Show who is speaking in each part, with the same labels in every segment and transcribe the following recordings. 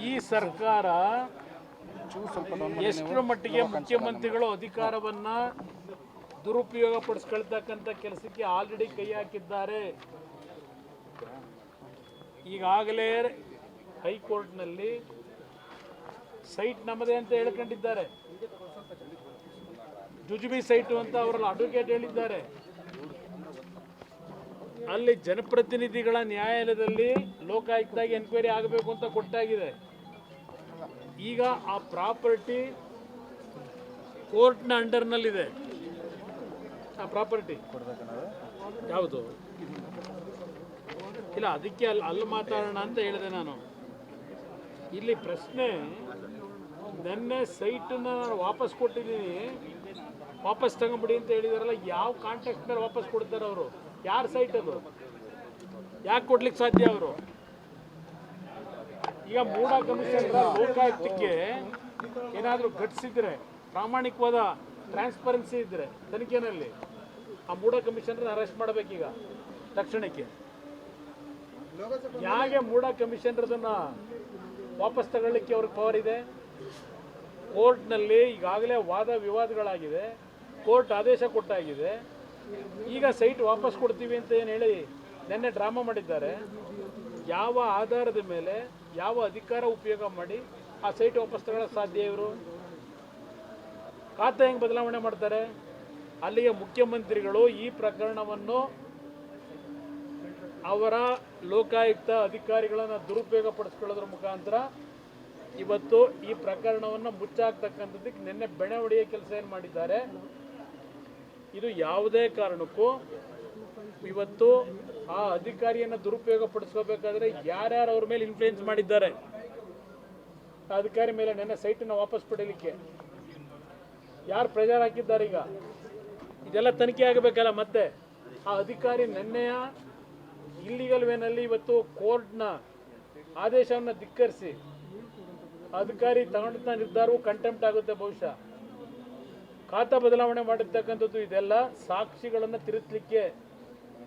Speaker 1: ಈ ಸರ್ಕಾರ ಎಷ್ಟರ ಮಟ್ಟಿಗೆ ಮುಖ್ಯಮಂತ್ರಿಗಳು ಅಧಿಕಾರವನ್ನ ದುರುಪಯೋಗ ಪಡಿಸ್ಕೊಳ್ತಕ್ಕಂಥ ಕೆಲಸಕ್ಕೆ ಆಲ್ರೆಡಿ ಕೈ ಹಾಕಿದ್ದಾರೆ. ಈಗಾಗಲೇ ಹೈಕೋರ್ಟ್ನಲ್ಲಿ ಸೈಟ್ ನಮ್ಮದೇ ಅಂತ ಹೇಳ್ಕೊಂಡಿದ್ದಾರೆ. ಜುಜುಬಿ ಸೈಟು ಅಂತ ಅವರಲ್ಲಿ ಅಡ್ವೊಕೇಟ್ ಹೇಳಿದ್ದಾರೆ. ಅಲ್ಲಿ ಜನಪ್ರತಿನಿಧಿಗಳ ನ್ಯಾಯಾಲಯದಲ್ಲಿ ಲೋಕಾಯುಕ್ತಾಗಿ ಎನ್ಕ್ವೈರಿ ಆಗಬೇಕು ಅಂತ ಕೊಟ್ಟಾಗಿದೆ. ಈಗ ಆ ಪ್ರಾಪರ್ಟಿ ಕೋರ್ಟ್ನ ಅಂಡರ್ನಲ್ಲಿದೆ. ಆ ಪ್ರಾಪರ್ಟಿ ಯಾವುದು ಇಲ್ಲ, ಅದಕ್ಕೆ ಅಲ್ಲಿ ಮಾತಾಡೋಣ ಅಂತ ಹೇಳಿದೆ ನಾನು. ಇಲ್ಲಿ ಪ್ರಶ್ನೆ, ನೆನ್ನೆ ಸೈಟನ್ನು ನಾನು ವಾಪಸ್ ಕೊಟ್ಟಿದ್ದೀನಿ, ವಾಪಸ್ ತಗೊಂಬಿಡಿ ಅಂತ ಹೇಳಿದಾರಲ್ಲ, ಯಾವ ಕಾಂಟ್ಯಾಕ್ಟ್ ಮೇಲೆ ವಾಪಸ್ ಕೊಡ್ತಾರೆ ಅವರು? ಯಾರ ಸೈಟ್ ಅದು? ಯಾಕೆ ಕೊಡ್ಲಿಕ್ಕೆ ಸಾಧ್ಯ ಅವರು? ಈಗ ಮೂಡ ಕಮಿಷನ್ ಲೋಕಾಯುಕ್ತಕ್ಕೆ ಏನಾದರೂ ಘಟಿಸಿದ್ರೆ, ಪ್ರಾಮಾಣಿಕವಾದ ಟ್ರಾನ್ಸ್ಪರೆನ್ಸಿ ಇದ್ದರೆ ತನಿಖೆನಲ್ಲಿ, ಆ ಮೂಡ ಕಮಿಷನರ್ ಅರೆಸ್ಟ್ ಮಾಡಬೇಕೀಗ ತಕ್ಷಣಕ್ಕೆ. ಯಾಕೆ ಮೂಡ ಕಮಿಷನರ್ದನ್ನು ವಾಪಸ್ ತಗೊಳ್ಳಿಕ್ಕೆ ಅವ್ರಿಗೆ ಪವರ್ ಇದೆ? ಕೋರ್ಟ್ನಲ್ಲಿ ಈಗಾಗಲೇ ವಾದ ವಿವಾದಗಳಾಗಿದೆ, ಕೋರ್ಟ್ ಆದೇಶ ಕೊಟ್ಟಾಗಿದೆ. ಈಗ ಸೈಟ್ ವಾಪಸ್ ಕೊಡ್ತೀವಿ ಅಂತ ಏನು ಹೇಳಿ ನೆನ್ನೆ ಡ್ರಾಮಾ ಮಾಡಿದ್ದಾರೆ. ಯಾವ ಆಧಾರದ ಮೇಲೆ, ಯಾವ ಅಧಿಕಾರ ಉಪಯೋಗ ಮಾಡಿ ಆ ಸೈಟ್ ವಾಪಸ್ ತಗೊಳ್ಳೋಕೆ ಸಾಧ್ಯ? ಇವರು ಖಾತೆ ಹೆಂಗೆ ಬದಲಾವಣೆ ಮಾಡ್ತಾರೆ? ಅಲ್ಲಿಗೆ ಮುಖ್ಯಮಂತ್ರಿಗಳು ಈ ಪ್ರಕರಣವನ್ನು ಅವರ ಲೋಕಾಯುಕ್ತ ಅಧಿಕಾರಿಗಳನ್ನು ದುರುಪಯೋಗ ಪಡಿಸ್ಕೊಳ್ಳೋದ್ರ ಮುಖಾಂತರ ಇವತ್ತು ಈ ಪ್ರಕರಣವನ್ನು ಮುಚ್ಚಾಕ್ತಕ್ಕಂಥದ್ದಕ್ಕೆ ನಿನ್ನೆ ಬೆಣೆ ಹೊಡೆಯೋ ಕೆಲಸ ಏನು ಮಾಡಿದ್ದಾರೆ. ಇದು ಯಾವುದೇ ಕಾರಣಕ್ಕೂ ಇವತ್ತು ಆ ಅಧಿಕಾರಿಯನ್ನು ದುರುಪಯೋಗ ಪಡಿಸ್ಕೋಬೇಕಾದ್ರೆ ಯಾರ್ಯಾರು ಅವ್ರ ಮೇಲೆ ಇನ್ಫ್ಲೂಯೆನ್ಸ್ ಮಾಡಿದ್ದಾರೆ ಆ ಅಧಿಕಾರಿ ಮೇಲೆ ನೆನ್ನೆ ಸೈಟನ್ನು ವಾಪಸ್ ಪಡೀಲಿಕ್ಕೆ ಯಾರು ಪ್ರೆಷರ್ ಹಾಕಿದ್ದಾರೆ? ಈಗ ಇದೆಲ್ಲ ತನಿಖೆ ಆಗಬೇಕಲ್ಲ. ಮತ್ತೆ ಆ ಅಧಿಕಾರಿ ನೆನ್ನೆಯ ಇಲ್ಲಿಗಲ್ ವೇನಲ್ಲಿ ಇವತ್ತು ಕೋರ್ಟ್ನ ಆದೇಶವನ್ನು ಧಿಕ್ಕರಿಸಿ ಅಧಿಕಾರಿ ತಗೊಂಡ ನಿರ್ಧಾರವು ಕಂಟೆಂಪ್ಟ್ ಆಗುತ್ತೆ. ಬಹುಶಃ ಖಾತಾ ಬದಲಾವಣೆ ಮಾಡಿರ್ತಕ್ಕಂಥದ್ದು ಇದೆಲ್ಲ ಸಾಕ್ಷಿಗಳನ್ನು ತಿರುಚಲಿಕ್ಕೆ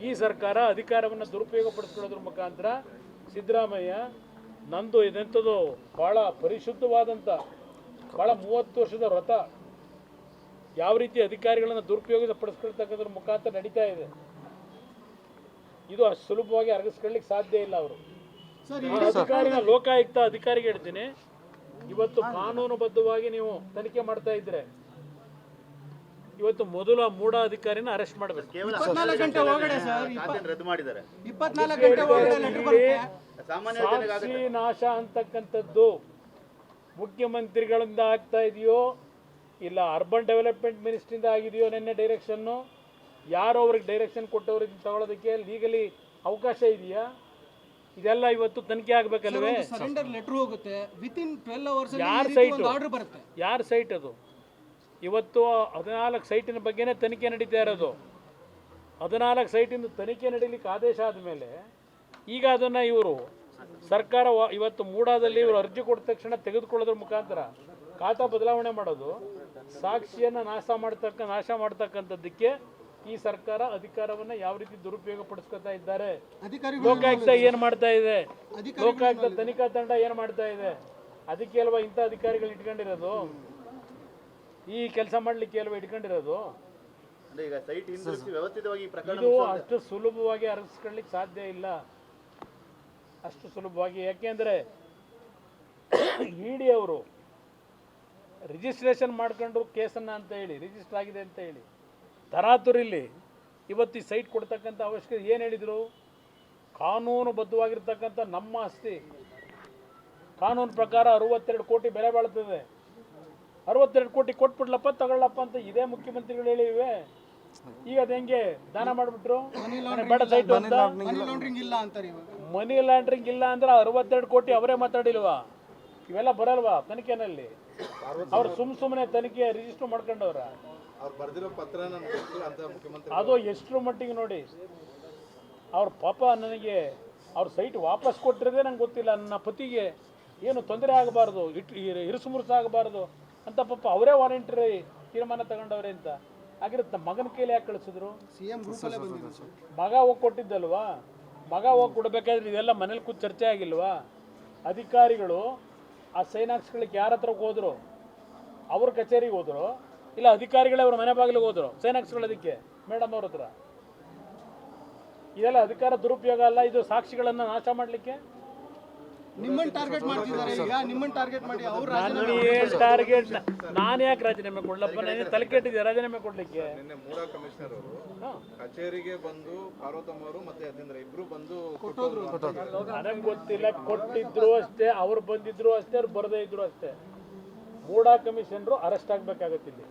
Speaker 1: ಈ ಸರ್ಕಾರ ಅಧಿಕಾರವನ್ನು ದುರುಪಯೋಗ ಪಡಿಸ್ಕೊಳ್ಳೋದ್ರ ಮುಖಾಂತರ ಸಿದ್ದರಾಮಯ್ಯ ನಂದು ಇದೆಂಥದ್ದು ಭಾಳ ಪರಿಶುದ್ಧವಾದಂಥ ಭಾಳ 30 ವರ್ಷದ ವ್ರತ ಯಾವ ರೀತಿ ಅಧಿಕಾರಿಗಳನ್ನು ದುರುಪಯೋಗ ಪಡಿಸ್ಕೊಳ್ತಕ್ಕಂಥದ್ರ ಮುಖಾಂತರ ನಡೀತಾ ಇದೆ. ಇದು ಅಷ್ಟು ಸುಲಭವಾಗಿ ಅರಗಿಸ್ಕೊಳ್ಳಿಕ್ಕೆ ಸಾಧ್ಯ ಇಲ್ಲ. ಅವರು ಅಧಿಕಾರಿನ ಲೋಕಾಯುಕ್ತ ಅಧಿಕಾರಿಗೆ ಹೇಳ್ತೀನಿ, ಇವತ್ತು ಕಾನೂನುಬದ್ಧವಾಗಿ ನೀವು ತನಿಖೆ ಮಾಡ್ತಾ ಇದ್ರೆ ಇವತ್ತು ಮೊದಲು ಆ ಮೂಡ ಅಧಿಕಾರಿನ ಅರೆಸ್ಟ್ ಮಾಡಬೇಕು. ಸಾಕ್ಷಿ ನಾಶ ಅಂತಕ್ಕಂಥದ್ದು ಮುಖ್ಯಮಂತ್ರಿಗಳಿಂದ ಆಗ್ತಾ ಇದೆಯೋ ಇಲ್ಲ ಅರ್ಬನ್ ಡೆವಲಪ್ಮೆಂಟ್ ಮಿನಿಸ್ಟ್ರಿಂದ ಆಗಿದೆಯೋ? ನಿನ್ನೆ ಡೈರೆಕ್ಷನ್ನು ಯಾರು ಅವ್ರಿಗೆ ಡೈರೆಕ್ಷನ್ ಕೊಟ್ಟವ್ರಿಗೆ ತಗೊಳ್ಳೋದಕ್ಕೆ ಲೀಗಲಿ ಅವಕಾಶ ಇದೆಯಾ? ಇದೆಲ್ಲ ಇವತ್ತು ತನಿಖೆ ಆಗಬೇಕಲ್ವೇ? ಯಾರ ಸೈಟ್ ಅದು? ಇವತ್ತು 14 ಸೈಟಿನ ಬಗ್ಗೆನೇ ತನಿಖೆ ನಡೀತಾ ಇರೋದು. 14 ಸೈಟಿಂದ ತನಿಖೆ ನಡೀಲಿಕ್ಕೆ ಆದೇಶ ಆದಮೇಲೆ ಈಗ ಅದನ್ನು ಇವರು ಸರ್ಕಾರ ಇವತ್ತು ಮೂಡಾದಲ್ಲಿ ಇವರು ಅರ್ಜಿ ಕೊಟ್ಟ ತಕ್ಷಣ ತೆಗೆದುಕೊಳ್ಳೋದ್ರ ಮುಖಾಂತರ ಖಾತಾ ಬದಲಾವಣೆ ಮಾಡೋದು, ಸಾಕ್ಷಿಯನ್ನು ನಾಶ ಮಾಡ್ತಕ್ಕಂಥದ್ದಕ್ಕೆ ಈ ಸರ್ಕಾರ ಅಧಿಕಾರವನ್ನು ಯಾವ ರೀತಿ ದುರುಪಯೋಗ ಪಡಿಸ್ಕೊತಾ ಇದ್ದಾರೆ. ಲೋಕಾಯುಕ್ತ ಏನು ಮಾಡ್ತಾ ಇದೆ? ಲೋಕಾಯುಕ್ತ ತನಿಖಾ ತಂಡ ಏನು ಮಾಡ್ತಾ ಇದೆ? ಅದಕ್ಕೆ ಅಲ್ವಾ ಇಂಥ ಅಧಿಕಾರಿಗಳು ಇಟ್ಕೊಂಡಿರೋದು? ಈ ಕೆಲಸ ಮಾಡಲಿಕ್ಕೆ ಅಲ್ವಾ ಇಟ್ಕೊಂಡಿರೋದು? ಇದು ಅಷ್ಟು ಸುಲಭವಾಗಿ ಅರಗಿಸ್ಕೊಳ್ಳಿಕ್ಕೆ ಸಾಧ್ಯ ಇಲ್ಲ, ಅಷ್ಟು ಸುಲಭವಾಗಿ. ಯಾಕೆಂದರೆ ಇಡಿ ಅವರು ರಿಜಿಸ್ಟ್ರೇಷನ್ ಮಾಡ್ಕೊಂಡ್ರು ಕೇಸನ್ನು ಅಂತ ಹೇಳಿ, ರಿಜಿಸ್ಟರ್ ಆಗಿದೆ ಅಂತ ಹೇಳಿ ತರಾತುರಿಲ್ಲಿ ಇವತ್ತು ಈ ಸೈಟ್ ಕೊಡ್ತಕ್ಕಂಥ ಅವಶ್ಯಕತೆ ಏನು ಹೇಳಿದರು? ಕಾನೂನುಬದ್ಧವಾಗಿರ್ತಕ್ಕಂಥ ನಮ್ಮ ಆಸ್ತಿ ಕಾನೂನು ಪ್ರಕಾರ 62 ಕೋಟಿ ಬೆಲೆ ಬಾಳ್ತದೆ. 62 ಕೋಟಿ ಕೊಟ್ಬಿಡ್ಲಪ್ಪ ತಗೊಳ್ಳಪ್ಪ ಅಂತ ಇದೇ ಮುಖ್ಯಮಂತ್ರಿಗಳು ಹೇಳಿವೆ. ಈಗ ಅದು ಹೆಂಗೆ ದಾನ ಮಾಡಿಬಿಟ್ರು? ಬೇಡ ಸೈಟು ಅಂತ. ಮನಿ ಲ್ಯಾಂಡ್ರಿಂಗ್ ಇಲ್ಲ ಅಂದ್ರೆ 62 ಕೋಟಿ ಅವರೇ ಮಾತಾಡಿಲ್ವಾ? ಇವೆಲ್ಲ ಬರಲ್ವಾ ತನಿಖೆನಲ್ಲಿ? ಅವ್ರು ಸುಮ್ಮನೆ ತನಿಖೆ ರಿಜಿಸ್ಟರ್ ಮಾಡ್ಕೊಂಡವ್ರ? ಅದು ಎಷ್ಟರ ಮಟ್ಟಿಗೆ ನೋಡಿ. ಅವ್ರ ಪಾಪ ನನಗೆ ಅವ್ರ ಸೈಟ್ ವಾಪಸ್ ಕೊಟ್ಟಿರೋದೇ ನಂಗೆ ಗೊತ್ತಿಲ್ಲ. ನನ್ನ ಪತಿಗೆ ಏನು ತೊಂದರೆ ಆಗಬಾರ್ದು, ಇರುಸುಮುರುಸು ಆಗಬಾರ್ದು ಅಂತ ಪಾಪ ಅವರೇ ವಾರಂಟರಿ ತೀರ್ಮಾನ ತಗೊಂಡವ್ರೆ ಅಂತ. ಆಗಿರುತ್ತೆ ಮಗನ ಕೈಲಿ ಯಾಕೆ ಕಳಿಸಿದ್ರು? ಮಗ ಹೋಗಿ ಕೊಟ್ಟಿದ್ದಲ್ವಾ? ಮಗ ಹೋಗಿ ಕೊಡಬೇಕಾದ್ರೆ ಇದೆಲ್ಲ ಮನೇಲಿ ಕೂತು ಚರ್ಚೆ ಆಗಿಲ್ವಾ? ಅಧಿಕಾರಿಗಳು ಆ ಸೈನ್ ಹಾಕ್ಸ್ಕೊಳ್ಳಿಕ್ಕೆ ಯಾರ ಹತ್ರಕ್ಕೆ ಹೋದ್ರು? ಅವ್ರ ಕಚೇರಿಗೆ ಹೋದ್ರು, ಇಲ್ಲ ಅಧಿಕಾರಿಗಳೇ ಅವ್ರ ಮನೆ ಬಾಗಿಲಿಗೆ ಹೋದ್ರು ಸೈನ್ ಹಾಕ್ಸ್ಕೊಳ್ಳೋದಕ್ಕೆ ಮೇಡಮ್ ಅವ್ರ ಹತ್ರ? ಇದೆಲ್ಲ ಅಧಿಕಾರ ದುರುಪಯೋಗ ಅಲ್ಲ, ಇದು ಸಾಕ್ಷಿಗಳನ್ನು ನಾಶ ಮಾಡಲಿಕ್ಕೆ.
Speaker 2: ನಿಮ್ಮನ್ನ ಟಾರ್ಗೆಟ್ ಮಾಡ್ತಿದ್ದಾರೆ ಈಗ, ನಿಮ್ಮನ್ನ ಟಾರ್ಗೆಟ್ ಮಾಡಿ ಅವ್ರು
Speaker 1: ಟಾರ್ಗೆಟ್ ನಾನು ಯಾಕೆ ರಾಜೀನಾಮೆ ಕೊಡ್ಲಪ್ಪ? ನನಗೆ ತಲೆ ಕೆಟ್ಟಿದೆ ರಾಜೀನಾಮೆ ಕೊಡ್ಲಿಕ್ಕೆ.
Speaker 3: ನಿನ್ನೆ ಮೂಡಾ ಕಮಿಷನರ್ ಅವರು ಕಚೇರಿಗೆ ಬಂದು ಪಾರ್ವತಮ್ಮ ಅವರು ಮತ್ತೆ ಯತೀಂದ್ರ ಇಬ್ರು ಬಂದು
Speaker 1: ನನಗೆ ಗೊತ್ತಿಲ್ಲ, ಕೊಟ್ಟಿದ್ರು ಅಷ್ಟೇ, ಅವ್ರು ಬಂದಿದ್ರು ಅಷ್ಟೇ, ಅವ್ರು ಬರದೇ ಇದ್ರು ಅಷ್ಟೇ. ಮೂಡಾ ಕಮಿಷನರು ಅರೆಸ್ಟ್ ಆಗ್ಬೇಕಾಗತ್ತೆ ಇಲ್ಲಿ.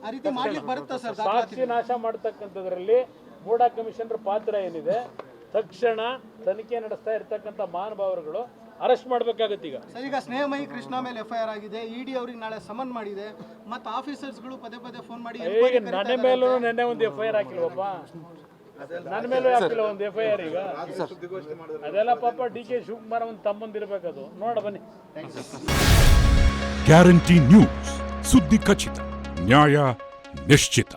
Speaker 2: ಆ ರೀತಿ ಮಾಡ್ಲಿಕ್ಕೆ ಬರುತ್ತಾ ಸರ್?
Speaker 1: ಸಾಕ್ಷಿ ನಾಶ ಮಾಡ್ತಕ್ಕಂಥದ್ರಲ್ಲಿ ಮೂಡಾ ಕಮಿಷನರ್ ಪಾತ್ರ ಏನಿದೆ? ತಕ್ಷಣ ತನಿಖೆ ನಡೆಸ್ತಾ ಇರ್ತಕ್ಕಂಥ ಮಹಾನುಭಾವರುಗಳು ಅರೆಸ್ಟ್ ಮಾಡ್ಬೇಕಾಗತ್ತೆ ಈಗ.
Speaker 2: ಸರ್, ಈಗ ಸ್ನೇಹಮಯಿ ಕೃಷ್ಣ ಮೇಲೆ FIR ಆಗಿದೆ, ED ಅವ್ರಿಗೆ ನಾಳೆ ಸಮನ್ ಮಾಡಿದೆ, ಮತ್ತೆ ಆಫೀಸರ್ಸ್ಗಳು ಪದೇ ಪದೇ ಫೋನ್ ಮಾಡಿ
Speaker 1: ಈಗ ನನ್ನ ಮೇಲೂ ನೆನ್ನೆ ಒಂದು FIR ಹಾಕಿಲ್ವಪ್ಪ? ನನ್ನ ಮೇಲೂ ಹಾಕಿಲ್ಲ ಒಂದು FIR ಈಗ. ಅದೆಲ್ಲ ಪಾಪ DK ಶಿವಕುಮಾರ್ ಒಂದು ತಮ್ಮಂದಿರ್ಬೇಕದು. ನೋಡ ಬನ್ನಿ.
Speaker 4: ಗ್ಯಾರಂಟಿ ನ್ಯೂಸ್, ಸುದ್ದಿ ಖಚಿತ, ನ್ಯಾಯ ನಿಶ್ಚಿತ.